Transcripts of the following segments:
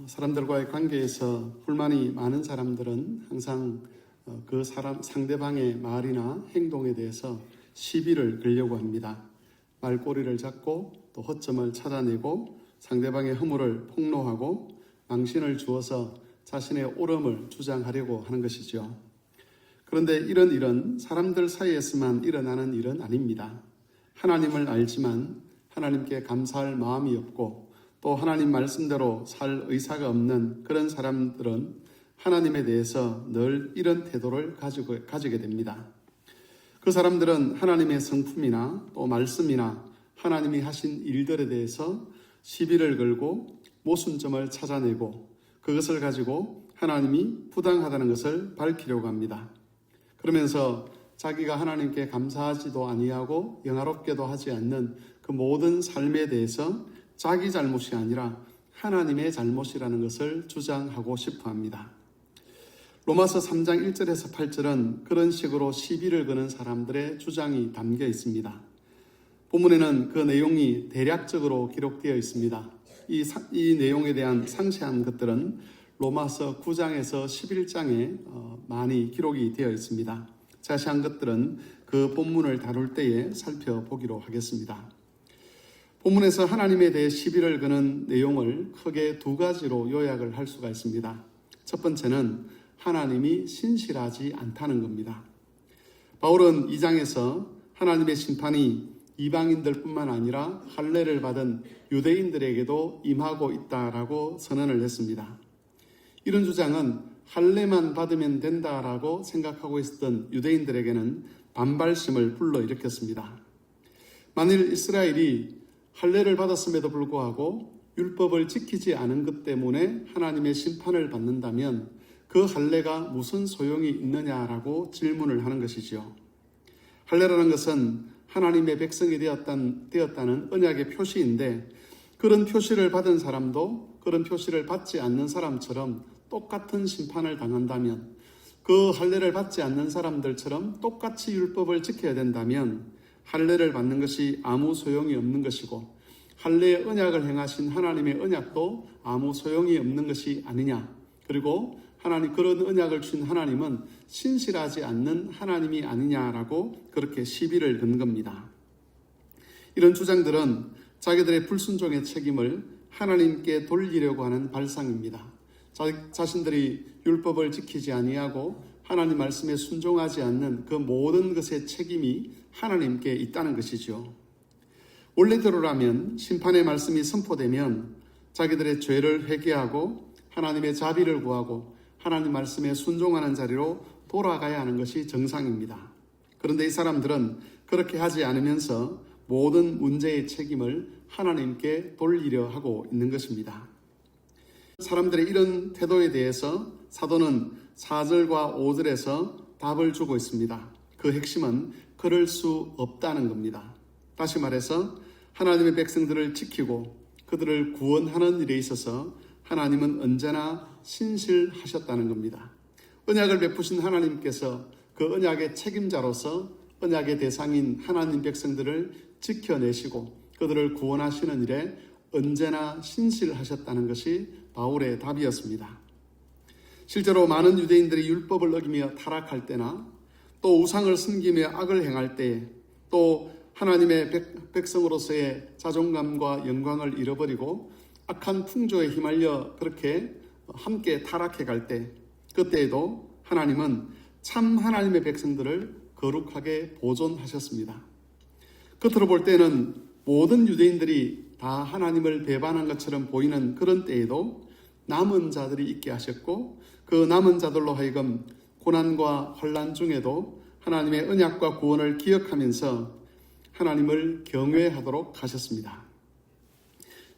사람들과의 관계에서 불만이 많은 사람들은 항상 그 상대방의 말이나 행동에 대해서 시비를 걸려고 합니다. 말꼬리를 잡고 또 허점을 찾아내고 상대방의 허물을 폭로하고 망신을 주어서 자신의 옳음을 주장하려고 하는 것이죠. 그런데 이런 일은 사람들 사이에서만 일어나는 일은 아닙니다. 하나님을 알지만 하나님께 감사할 마음이 없고 또 하나님 말씀대로 살 의사가 없는 그런 사람들은 하나님에 대해서 늘 이런 태도를 가지게 됩니다. 그 사람들은 하나님의 성품이나 또 말씀이나 하나님이 하신 일들에 대해서 시비를 걸고 모순점을 찾아내고 그것을 가지고 하나님이 부당하다는 것을 밝히려고 합니다. 그러면서 자기가 하나님께 감사하지도 아니하고 영화롭게도 하지 않는 그 모든 삶에 대해서 자기 잘못이 아니라 하나님의 잘못이라는 것을 주장하고 싶어 합니다. 로마서 3장 1절에서 8절은 그런 식으로 시비를 거는 사람들의 주장이 담겨 있습니다. 본문에는 그 내용이 대략적으로 기록되어 있습니다. 이 내용에 대한 상세한 것들은 로마서 9장에서 11장에 많이 기록이 되어 있습니다. 자세한 것들은 그 본문을 다룰 때에 살펴보기로 하겠습니다. 본문에서 하나님에 대해 시비를 거는 내용을 크게 두 가지로 요약을 할 수가 있습니다. 첫 번째는 하나님이 신실하지 않다는 겁니다. 바울은 2장에서 하나님의 심판이 이방인들뿐만 아니라 할례를 받은 유대인들에게도 임하고 있다라고 선언을 했습니다. 이런 주장은 할례만 받으면 된다라고 생각하고 있었던 유대인들에게는 반발심을 불러일으켰습니다. 만일 이스라엘이 할례를 받았음에도 불구하고 율법을 지키지 않은 것 때문에 하나님의 심판을 받는다면 그 할례가 무슨 소용이 있느냐라고 질문을 하는 것이죠. 할례라는 것은 하나님의 백성이 되었다는 언약의 표시인데 그런 표시를 받은 사람도 그런 표시를 받지 않는 사람처럼 똑같은 심판을 당한다면 그 할례를 받지 않는 사람들처럼 똑같이 율법을 지켜야 된다면 할례를 받는 것이 아무 소용이 없는 것이고 할례의 언약을 행하신 하나님의 언약도 아무 소용이 없는 것이 아니냐. 그리고 그런 언약을 주신 하나님은 신실하지 않는 하나님이 아니냐라고 그렇게 시비를 건 겁니다. 이런 주장들은 자기들의 불순종의 책임을 하나님께 돌리려고 하는 발상입니다. 자신들이 율법을 지키지 아니하고 하나님 말씀에 순종하지 않는 그 모든 것의 책임이 하나님께 있다는 것이죠. 원래대로라면 심판의 말씀이 선포되면 자기들의 죄를 회개하고 하나님의 자비를 구하고 하나님 말씀에 순종하는 자리로 돌아가야 하는 것이 정상입니다. 그런데 이 사람들은 그렇게 하지 않으면서 모든 문제의 책임을 하나님께 돌리려 하고 있는 것입니다. 사람들의 이런 태도에 대해서 사도는 4절과 5절에서 답을 주고 있습니다. 그 핵심은 그럴 수 없다는 겁니다. 다시 말해서 하나님의 백성들을 지키고 그들을 구원하는 일에 있어서 하나님은 언제나 신실하셨다는 겁니다. 언약을 베푸신 하나님께서 그 언약의 책임자로서 언약의 대상인 하나님 백성들을 지켜내시고 그들을 구원하시는 일에 언제나 신실하셨다는 것이 바울의 답이었습니다. 실제로 많은 유대인들이 율법을 어기며 타락할 때나 또 우상을 섬기며 악을 행할 때에 또 하나님의 백성으로서의 자존감과 영광을 잃어버리고 악한 풍조에 휘말려 그렇게 함께 타락해 갈 때 그때에도 하나님은 참 하나님의 백성들을 거룩하게 보존하셨습니다. 겉으로 볼 때는 모든 유대인들이 다 하나님을 배반한 것처럼 보이는 그런 때에도 남은 자들이 있게 하셨고 그 남은 자들로 하여금 고난과 환난 중에도 하나님의 언약과 구원을 기억하면서 하나님을 경외하도록 하셨습니다.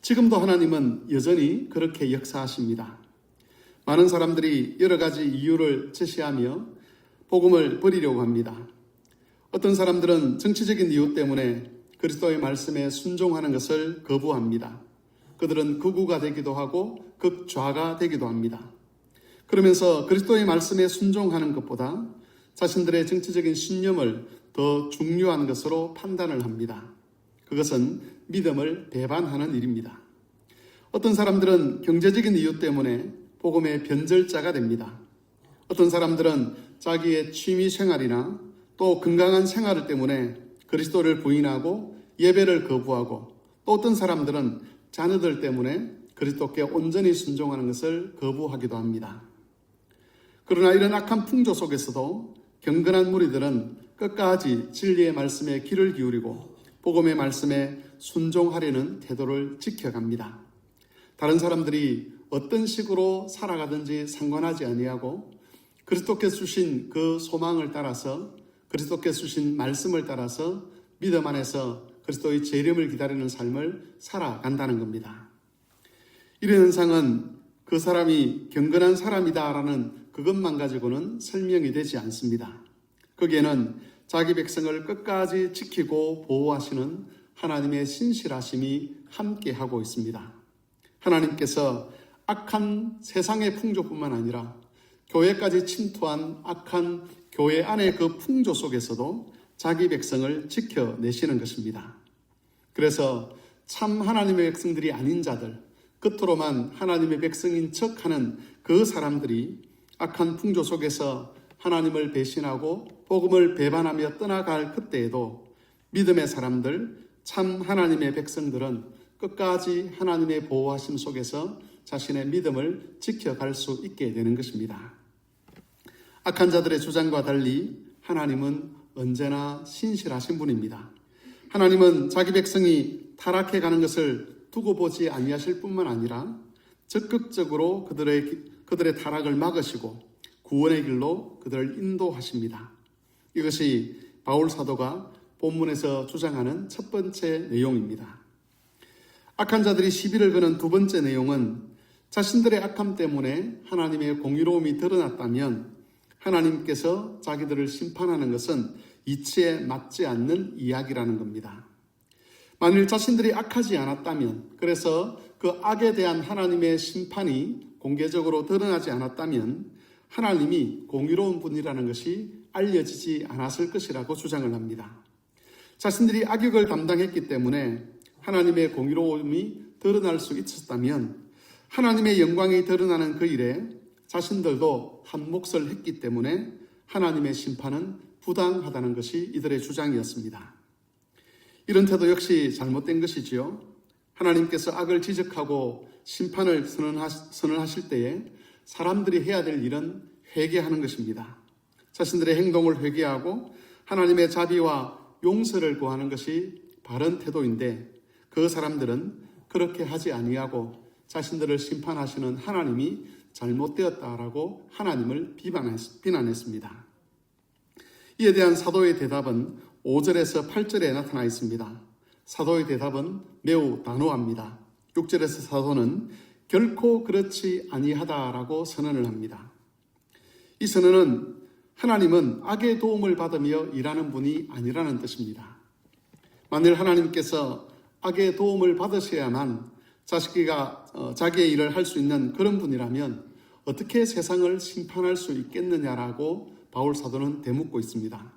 지금도 하나님은 여전히 그렇게 역사하십니다. 많은 사람들이 여러 가지 이유를 제시하며 복음을 버리려고 합니다. 어떤 사람들은 정치적인 이유 때문에 그리스도의 말씀에 순종하는 것을 거부합니다. 그들은 극우가 되기도 하고 극좌가 되기도 합니다. 그러면서 그리스도의 말씀에 순종하는 것보다 자신들의 정치적인 신념을 더 중요한 것으로 판단을 합니다. 그것은 믿음을 배반하는 일입니다. 어떤 사람들은 경제적인 이유 때문에 복음의 변절자가 됩니다. 어떤 사람들은 자기의 취미 생활이나 또 건강한 생활 때문에 그리스도를 부인하고 예배를 거부하고, 또 어떤 사람들은 자녀들 때문에 그리스도께 온전히 순종하는 것을 거부하기도 합니다. 그러나 이런 악한 풍조 속에서도 경건한 무리들은 끝까지 진리의 말씀에 귀를 기울이고 복음의 말씀에 순종하려는 태도를 지켜갑니다. 다른 사람들이 어떤 식으로 살아가든지 상관하지 아니하고 그리스도께 주신 그 소망을 따라서, 그리스도께 주신 말씀을 따라서 믿음 안에서 그리스도의 재림을 기다리는 삶을 살아간다는 겁니다. 이런 현상은 그 사람이 경건한 사람이다라는 그것만 가지고는 설명이 되지 않습니다. 거기에는 자기 백성을 끝까지 지키고 보호하시는 하나님의 신실하심이 함께하고 있습니다. 하나님께서 악한 세상의 풍조뿐만 아니라 교회까지 침투한 악한 교회 안의 그 풍조 속에서도 자기 백성을 지켜내시는 것입니다. 그래서 참 하나님의 백성들이 아닌 자들, 겉으로만 하나님의 백성인 척하는 그 사람들이 악한 풍조 속에서 하나님을 배신하고 복음을 배반하며 떠나갈 그때에도 믿음의 사람들, 참 하나님의 백성들은 끝까지 하나님의 보호하심 속에서 자신의 믿음을 지켜갈 수 있게 되는 것입니다. 악한 자들의 주장과 달리 하나님은 언제나 신실하신 분입니다. 하나님은 자기 백성이 타락해 가는 것을 두고 보지 아니하실 뿐만 아니라 적극적으로 그들의 타락을 막으시고 구원의 길로 그들을 인도하십니다. 이것이 바울 사도가 본문에서 주장하는 첫 번째 내용입니다. 악한 자들이 시비를 거는 두 번째 내용은 자신들의 악함 때문에 하나님의 공의로움이 드러났다면 하나님께서 자기들을 심판하는 것은 이치에 맞지 않는 이야기라는 겁니다. 만일 자신들이 악하지 않았다면, 그래서 그 악에 대한 하나님의 심판이 공개적으로 드러나지 않았다면 하나님이 공의로운 분이라는 것이 알려지지 않았을 것이라고 주장을 합니다. 자신들이 악역을 담당했기 때문에 하나님의 공의로움이 드러날 수 있었다면 하나님의 영광이 드러나는 그 일에 자신들도 한 몫을 했기 때문에 하나님의 심판은 부당하다는 것이 이들의 주장이었습니다. 이런 태도 역시 잘못된 것이지요. 하나님께서 악을 지적하고 심판을 선언하실 때에 사람들이 해야 될 일은 회개하는 것입니다. 자신들의 행동을 회개하고 하나님의 자비와 용서를 구하는 것이 바른 태도인데, 그 사람들은 그렇게 하지 아니하고 자신들을 심판하시는 하나님이 잘못되었다라고 하나님을 비난했습니다. 이에 대한 사도의 대답은 5절에서 8절에 나타나 있습니다. 사도의 대답은 매우 단호합니다. 6절에서 사도는 결코 그렇지 아니하다라고 선언을 합니다. 이 선언은 하나님은 악의 도움을 받으며 일하는 분이 아니라는 뜻입니다. 만일 하나님께서 악의 도움을 받으셔야만 자기의 일을 할 수 있는 그런 분이라면 어떻게 세상을 심판할 수 있겠느냐라고 바울 사도는 되묻고 있습니다.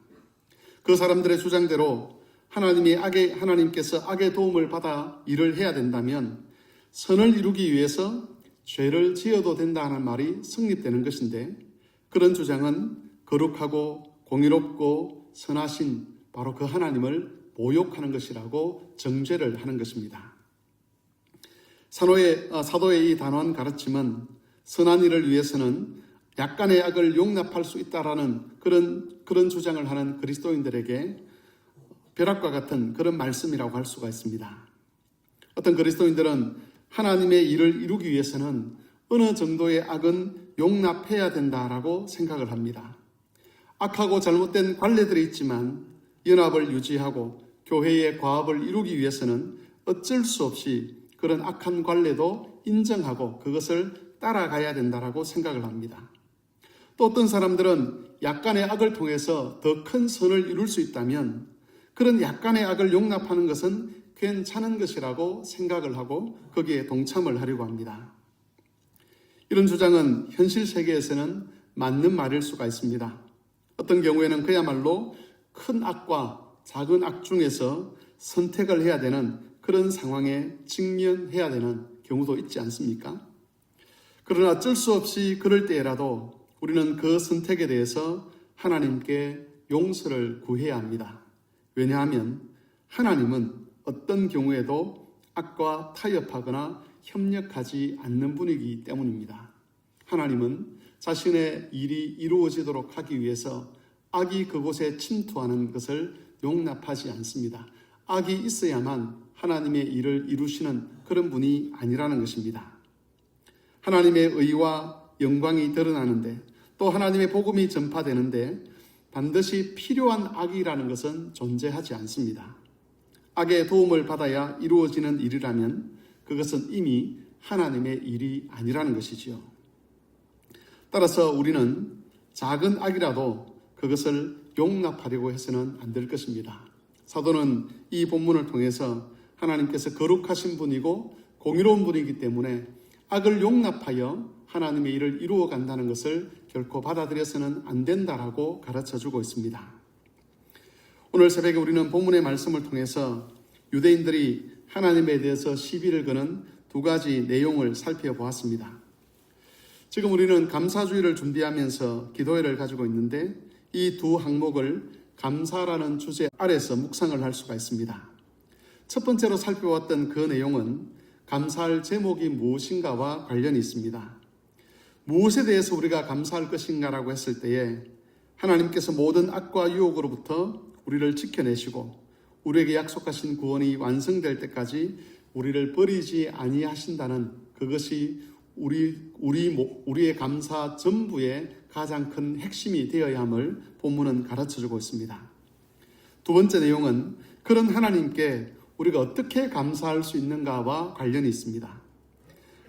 그 사람들의 주장대로 하나님께서 악의 도움을 받아 일을 해야 된다면 선을 이루기 위해서 죄를 지어도 된다는 말이 성립되는 것인데, 그런 주장은 거룩하고 공의롭고 선하신 바로 그 하나님을 모욕하는 것이라고 정죄를 하는 것입니다. 사도의 이 단호한 가르침은 선한 일을 위해서는 약간의 악을 용납할 수 있다라는 그런 주장을 하는 그리스도인들에게 벼락과 같은 그런 말씀이라고 할 수가 있습니다. 어떤 그리스도인들은 하나님의 일을 이루기 위해서는 어느 정도의 악은 용납해야 된다라고 생각을 합니다. 악하고 잘못된 관례들이 있지만 연합을 유지하고 교회의 과업을 이루기 위해서는 어쩔 수 없이 그런 악한 관례도 인정하고 그것을 따라가야 된다라고 생각을 합니다. 또 어떤 사람들은 약간의 악을 통해서 더 큰 선을 이룰 수 있다면 그런 약간의 악을 용납하는 것은 괜찮은 것이라고 생각을 하고 거기에 동참을 하려고 합니다. 이런 주장은 현실 세계에서는 맞는 말일 수가 있습니다. 어떤 경우에는 그야말로 큰 악과 작은 악 중에서 선택을 해야 되는 그런 상황에 직면해야 되는 경우도 있지 않습니까? 그러나 어쩔 수 없이 그럴 때라도 우리는 그 선택에 대해서 하나님께 용서를 구해야 합니다. 왜냐하면 하나님은 어떤 경우에도 악과 타협하거나 협력하지 않는 분이기 때문입니다. 하나님은 자신의 일이 이루어지도록 하기 위해서 악이 그곳에 침투하는 것을 용납하지 않습니다. 악이 있어야만 하나님의 일을 이루시는 그런 분이 아니라는 것입니다. 하나님의 의와 영광이 드러나는데 또 하나님의 복음이 전파되는데 반드시 필요한 악이라는 것은 존재하지 않습니다. 악의 도움을 받아야 이루어지는 일이라면 그것은 이미 하나님의 일이 아니라는 것이지요. 따라서 우리는 작은 악이라도 그것을 용납하려고 해서는 안 될 것입니다. 사도는 이 본문을 통해서 하나님께서 거룩하신 분이고 공의로운 분이기 때문에 악을 용납하여 하나님의 일을 이루어 간다는 것을 결코 받아들여서는 안 된다라고 가르쳐주고 있습니다. 오늘 새벽에 우리는 본문의 말씀을 통해서 유대인들이 하나님에 대해서 시비를 거는 두 가지 내용을 살펴보았습니다. 지금 우리는 감사주의를 준비하면서 기도회를 가지고 있는데 이 두 항목을 감사라는 주제 아래서 묵상을 할 수가 있습니다. 첫 번째로 살펴봤던 그 내용은 감사할 제목이 무엇인가와 관련이 있습니다. 무엇에 대해서 우리가 감사할 것인가라고 했을 때에 하나님께서 모든 악과 유혹으로부터 우리를 지켜내시고 우리에게 약속하신 구원이 완성될 때까지 우리를 버리지 아니하신다는 그것이 우리의 감사 전부의 가장 큰 핵심이 되어야 함을 본문은 가르쳐주고 있습니다. 두 번째 내용은 그런 하나님께 우리가 어떻게 감사할 수 있는가와 관련이 있습니다.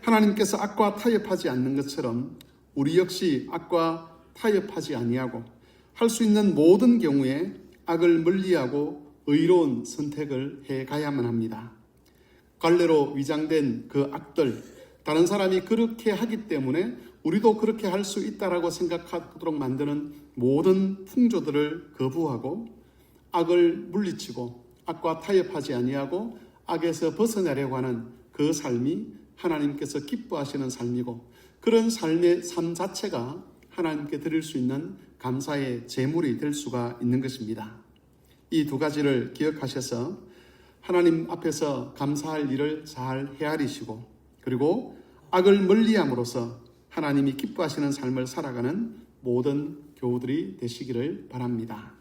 하나님께서 악과 타협하지 않는 것처럼 우리 역시 악과 타협하지 아니하고 할 수 있는 모든 경우에 악을 멀리하고 의로운 선택을 해가야만 합니다. 갈래로 위장된 그 악들, 다른 사람이 그렇게 하기 때문에 우리도 그렇게 할 수 있다라고 생각하도록 만드는 모든 풍조들을 거부하고 악을 물리치고 악과 타협하지 아니하고 악에서 벗어나려고 하는 그 삶이 하나님께서 기뻐하시는 삶이고 그런 삶의 삶 자체가 하나님께 드릴 수 있는 감사의 제물이 될 수가 있는 것입니다. 이 두 가지를 기억하셔서 하나님 앞에서 감사할 일을 잘 헤아리시고 그리고 악을 멀리함으로써 하나님이 기뻐하시는 삶을 살아가는 모든 교우들이 되시기를 바랍니다.